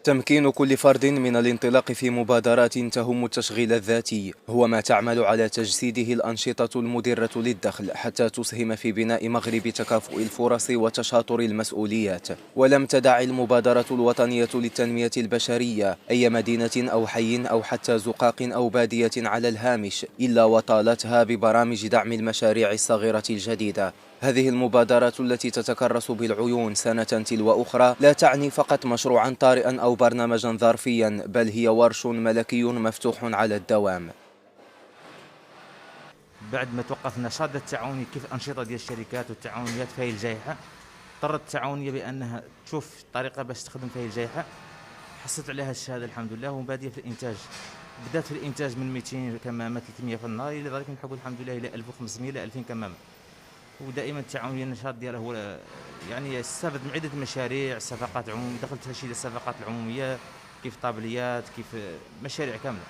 تمكين كل فرد من الانطلاق في مبادرات تهم التشغيل الذاتي هو ما تعمل على تجسيده الأنشطة المدرة للدخل حتى تسهم في بناء مغرب تكافؤ الفرص وتشاطر المسؤوليات. ولم تدع المبادرة الوطنية للتنمية البشرية أي مدينة أو حي أو حتى زقاق أو بادية على الهامش إلا وطالتها ببرامج دعم المشاريع الصغيرة الجديدة. هذه المبادرات التي تتكرس بالعيون سنة تلو أخرى لا تعني فقط مشروعا طارئا أو برنامجا ظرفيا، بل هي ورش ملكي مفتوح على الدوام. بعد ما توقف النشاط التعاوني كيف الأنشطة ديال الشركات والتعاونيات في هذه الجائحة، اضطرت التعاونية بأنها تشوف طريقة باش تخدم في هذه الجائحة. حصلت عليها الشهادة الحمد لله، وبادية في الإنتاج. بدأت في الإنتاج من 200 كمامة 300 في النهار، إلى ذلك نلحقوا الحمد لله إلى 1500 إلى 2000 كمامة. ودائما التعاونية النشاط ديالها هو يعني استفاد من عدة مشاريع، صفقات عمومية، دخلت تشييد الصفقات العمومية كيف طابليات كيف مشاريع كاملة.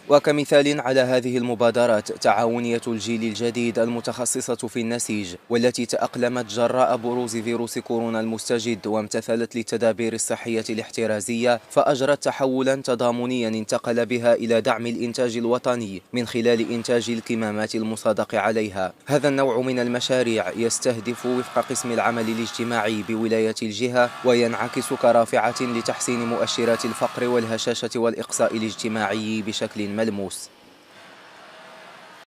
وكمثال على هذه المبادرات تعاونية الجيل الجديد المتخصصة في النسيج، والتي تأقلمت جراء بروز فيروس كورونا المستجد وامتثلت للتدابير الصحية الاحترازية، فأجرت تحولا تضامنيا انتقل بها إلى دعم الإنتاج الوطني من خلال إنتاج الكمامات المصادق عليها. هذا النوع من المشاريع يستهدف وفق قسم العمل الاجتماعي بولاية الجهة، وينعكس كرافعة لتحسين مؤشرات الفقر والهشاشة والإقصاء الاجتماعي بشكل ملموس.